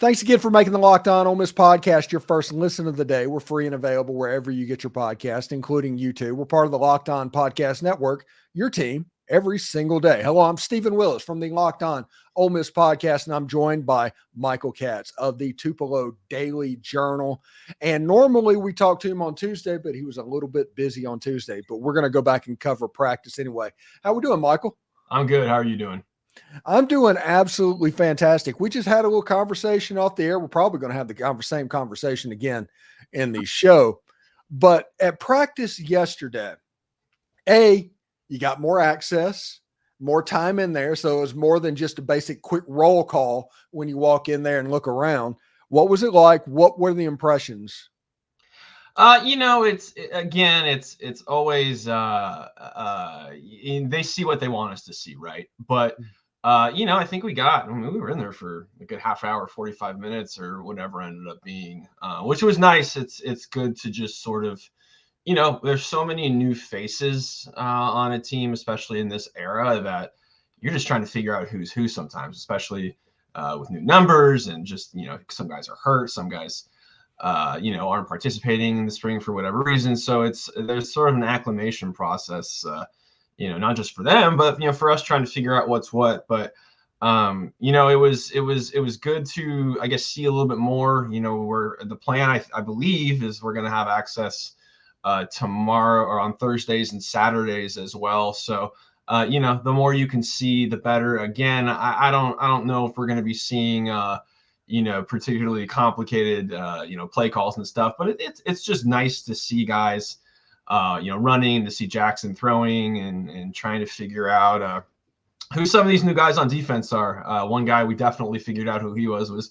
Thanks again for making the Locked On Ole Miss podcast your first listen of the day. We're free and available wherever you get your podcast, including YouTube. We're part of the Locked On Podcast Network, your team every single day. Hello, I'm Stephen Willis from the Locked On Ole Miss podcast, and I'm joined by Michael Katz of the Tupelo Daily Journal. And normally we talk to him on Tuesday, but he was a little bit busy on Tuesday. But we're going to go back and cover practice anyway. How we doing, Michael? I'm good. How are you doing? I'm doing absolutely fantastic. We just had a little conversation off the air. We're probably going to have the same conversation again in the show. But at practice yesterday, you got more access, more time in there. So it was more than just a basic quick roll call when you walk in there and look around. What was it like? What were the impressions? It's always they see what they want us to see, right? But I think we were in there for a good half hour, 45 minutes or whatever ended up being, which was nice. It's good to just sort of, there's so many new faces on a team, especially in this era, that you're just trying to figure out who's who sometimes, especially with new numbers and just, some guys are hurt, some guys aren't participating in the spring for whatever reason. So there's sort of an acclimation process, not just for them, but, for us trying to figure out what's what. But, it was good to, I guess, see a little bit more, where the plan, I believe, is we're going to have access tomorrow or on Thursdays and Saturdays as well. So, the more you can see, the better. Again, I don't know if we're going to be seeing, particularly complicated, play calls and stuff, but it's just nice to see guys, running, to see Jackson throwing and trying to figure out who some of these new guys on defense are. One guy we definitely figured out who he was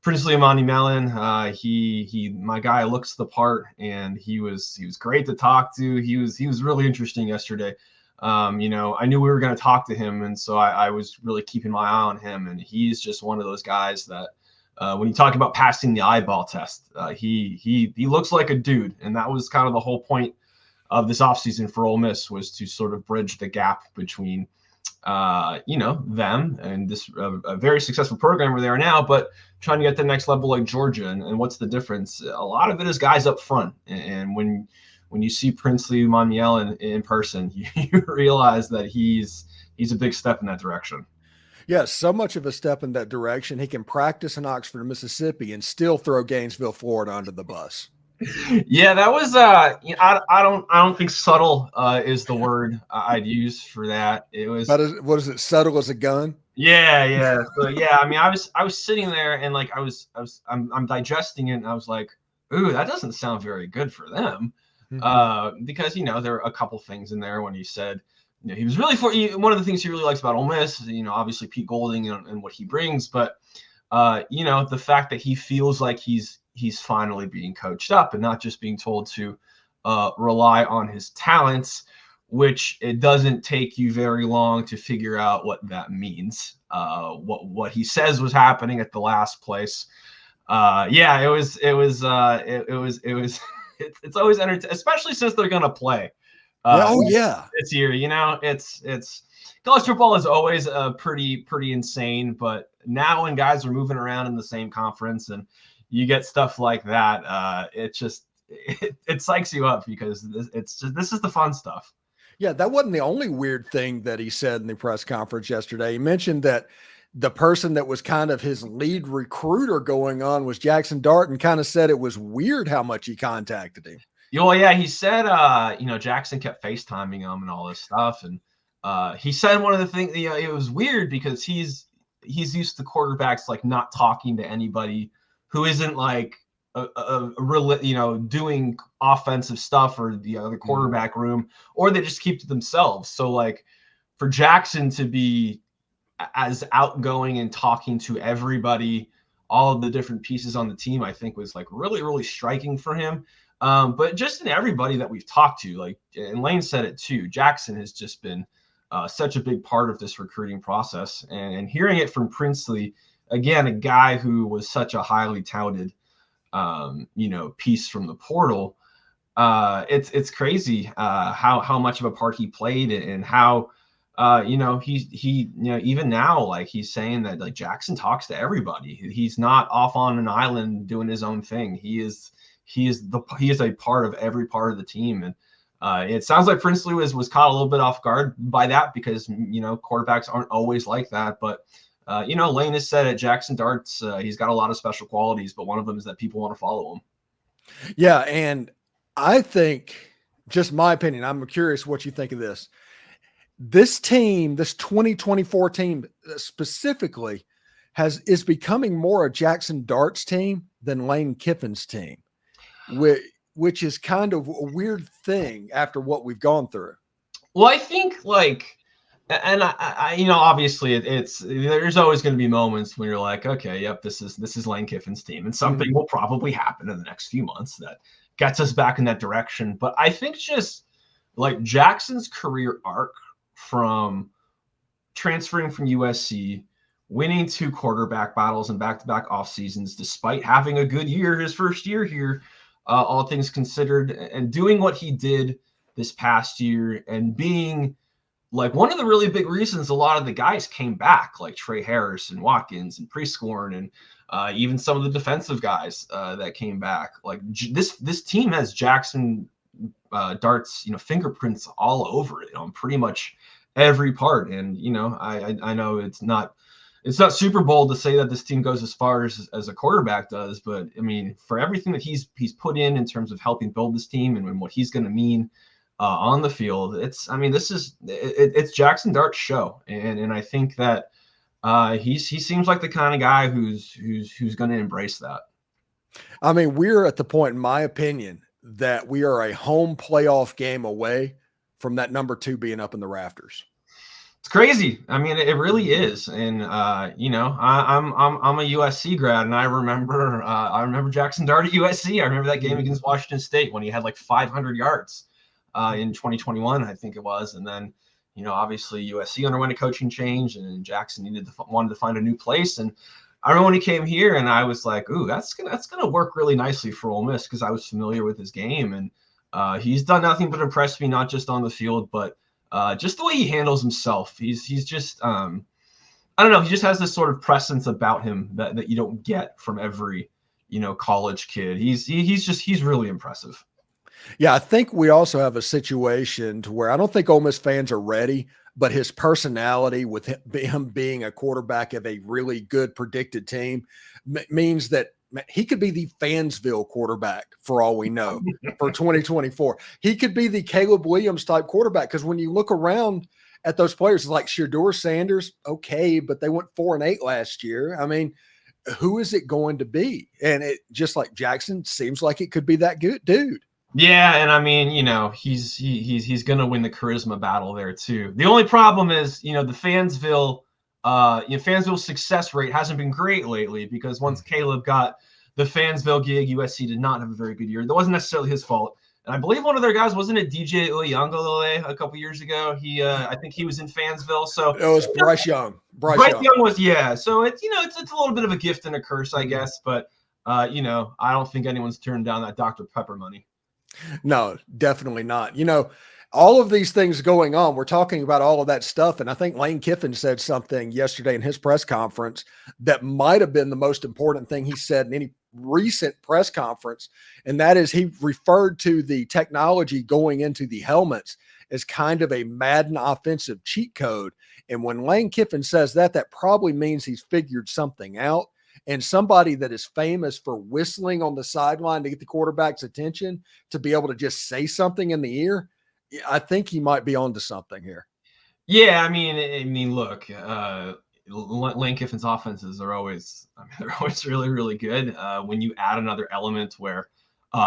Princely Umanmielen. My guy looks the part, and he was great to talk to. He was really interesting yesterday. I knew we were going to talk to him, and so I was really keeping my eye on him. And he's just one of those guys that when you talk about passing the eyeball test, he looks like a dude, and that was kind of the whole point of this offseason for Ole Miss, was to sort of bridge the gap between them and this a very successful program where they are now, but trying to get to the next level like Georgia. And what's the difference? A lot of it is guys up front. And when you see Princely Umanmielen in person, you realize that he's a big step in that direction. Yes, so much of a step in that direction. He can practice in Oxford, Mississippi, and still throw Gainesville, Florida under the bus. Yeah, that was I don't think subtle is the word I'd use for that. It was, what is it, subtle as a gun? Yeah. So yeah, I mean, I was sitting there and like I'm digesting it, and I was like, ooh, that doesn't sound very good for them. Mm-hmm. Because there are a couple things in there when he said, he was really one of the things he really likes about Ole Miss, obviously Pete Golding and what he brings, but the fact that he feels like he's finally being coached up and not just being told to rely on his talents, which it doesn't take you very long to figure out what that means. What he says was happening at the last place. It's always entertaining, especially since they're going to play. This year, it's college football is always pretty insane, but now when guys are moving around in the same conference and you get stuff like that, it psychs you up, because this is the fun stuff. Yeah, that wasn't the only weird thing that he said in the press conference yesterday. He mentioned that the person that was kind of his lead recruiter going on was Jackson Dart, and kind of said it was weird how much he contacted him. Well, yeah, he said, Jackson kept FaceTiming him and all this stuff. And he said one of the things, it was weird because he's used to quarterbacks like not talking to anybody who isn't like doing offensive stuff or the quarterback room, or they just keep to themselves. So like for Jackson to be as outgoing and talking to everybody, all of the different pieces on the team, I think was like really, really striking for him. But just in everybody that we've talked to, like, and Lane said it too, Jackson has just been such a big part of this recruiting process. And hearing it from Princely, again, a guy who was such a highly touted, piece from the portal, it's crazy how much of a part he played, and how even now, like he's saying that like Jackson talks to everybody. He's not off on an island doing his own thing. He is a part of every part of the team. And it sounds like Princely was caught a little bit off guard by that because, quarterbacks aren't always like that. But, Lane has said at Jackson Darts, he's got a lot of special qualities, but one of them is that people want to follow him. Yeah. And I think, just my opinion, I'm curious what you think of this. This team, this 2024 team specifically, is becoming more a Jackson Darts team than Lane Kiffin's team, which is kind of a weird thing after what we've gone through. Well, I think and I obviously there's always going to be moments when you're like, okay, yep, this is Lane Kiffin's team, and something will probably happen in the next few months that gets us back in that direction. But I think just like Jackson's career arc from transferring from USC, winning 2 quarterback battles and back-to-back off seasons, despite having a good year his first year here, all things considered, and doing what he did this past year and being like one of the really big reasons a lot of the guys came back, like Trey Harris and Watkins and Prieskorn and even some of the defensive guys that came back. Like this team has Jackson Darts, fingerprints all over it on pretty much every part. And I know it's not super bold to say that this team goes as far as a quarterback does, but I mean, for everything that he's put in terms of helping build this team and what he's going to mean on the field, it's Jackson Dart's show, and I think that he seems like the kind of guy who's going to embrace that. I mean, we're at the point, in my opinion, that we are a home playoff game away from that number 2 being up in the rafters. It's crazy. I mean, it really is. And I'm a USC grad, and I remember Jackson Dart at USC. I remember that game against Washington State when he had like 500 yards in 2021, I think it was. And then, obviously USC underwent a coaching change, and Jackson wanted to find a new place. And I remember when he came here, and I was like, "Ooh, that's gonna work really nicely for Ole Miss," because I was familiar with his game, and he's done nothing but impress me, not just on the field, but just the way he handles himself. He's just I don't know. He just has this sort of presence about him that you don't get from every college kid. He's really impressive. Yeah, I think we also have a situation to where I don't think Ole Miss fans are ready, but his personality with him being a quarterback of a really good predicted team means that he could be the Fansville quarterback for all we know for 2024. He could be the Caleb Williams type quarterback, because when you look around at those players, like Shedeur Sanders, okay, but they went 4-8 last year. I mean, who is it going to be? And it just like Jackson seems like it could be that good dude. Yeah, and I mean, he's going to win the charisma battle there too. The only problem is, the Fansville's success rate hasn't been great lately, because once Caleb got the Fansville gig, USC did not have a very good year. That wasn't necessarily his fault. And I believe one of their guys, wasn't it DJ Uyunglele a couple years ago? I think he was in Fansville. So it was Bryce Young. Bryce Young was, yeah. So it's a little bit of a gift and a curse, I guess. But I don't think anyone's turned down that Dr. Pepper money. No, definitely not. All of these things going on, we're talking about all of that stuff. And I think Lane Kiffin said something yesterday in his press conference that might have been the most important thing he said in any recent press conference. And that is, he referred to the technology going into the helmets as kind of a Madden offensive cheat code. And when Lane Kiffin says that, that probably means he's figured something out. And somebody that is famous for whistling on the sideline to get the quarterback's attention, to be able to just say something in the ear, I think he might be onto something here. Yeah, I mean, look, Lane Kiffin's offenses are always really, really good. When you add another element where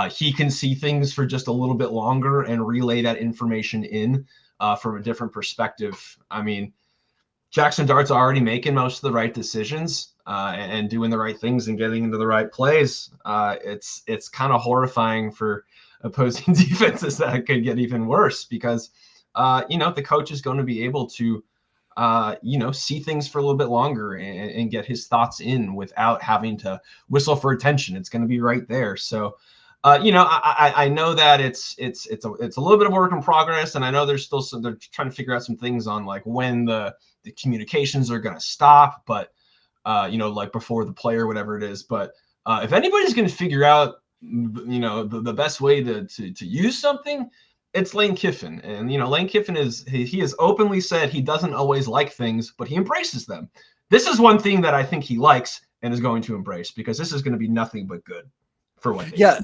he can see things for just a little bit longer and relay that information in from a different perspective. I mean, Jackson Dart's already making most of the right decisions and doing the right things and getting into the right plays. It's kind of horrifying for opposing defenses that it could get even worse, because the coach is going to be able to see things for a little bit longer and get his thoughts in without having to whistle for attention. It's going to be right there. So I know that it's a little bit of work in progress, and I know there's still they're trying to figure out some things on like when the communications are going to stop, but like before the play or whatever it is. But if anybody's going to figure out, the best way to use something, it's Lane Kiffin. And Lane Kiffin he has openly said he doesn't always like things, but he embraces them. This is one thing that I think he likes and is going to embrace, because this is going to be nothing but good for what. Yeah.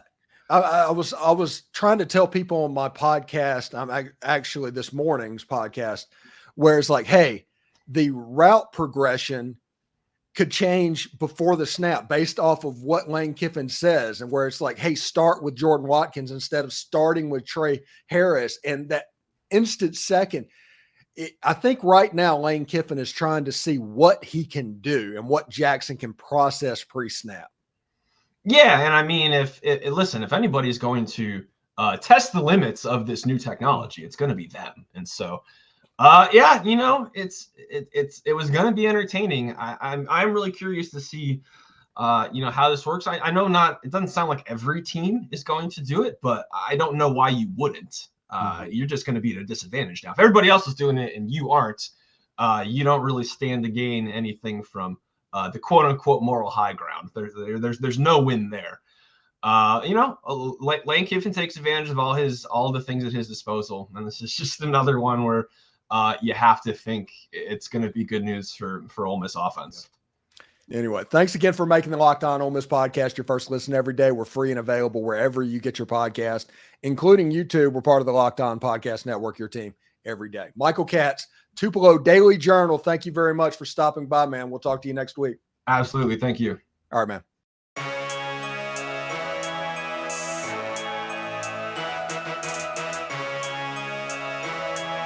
I was trying to tell people on my podcast, actually this morning's podcast, where it's like, hey, the route progression could change before the snap based off of what Lane Kiffin says, and where it's like, hey, start with Jordan Watkins instead of starting with Trey Harris. And that instant second, I think right now Lane Kiffin is trying to see what he can do and what Jackson can process pre-snap. Yeah, and I mean, if anybody's going to test the limits of this new technology, it's going to be them. And so, it was going to be entertaining. I'm really curious to see, how this works. I know it doesn't sound like every team is going to do it, but I don't know why you wouldn't. You're just going to be at a disadvantage now. If everybody else is doing it and you aren't, you don't really stand to gain anything from the quote unquote moral high ground. There's no win there. Lane Kiffin takes advantage of all the things at his disposal, and this is just another one where you have to think it's going to be good news for Ole Miss offense. Anyway, thanks again for making the Locked On Ole Miss podcast your first listen every day. We're free and available wherever you get your podcast, including YouTube. We're part of the Locked On Podcast Network, your team every day. Michael Katz, Tupelo Daily Journal, thank you very much for stopping by, man. We'll talk to you next week. Absolutely. Thank you. All right, man.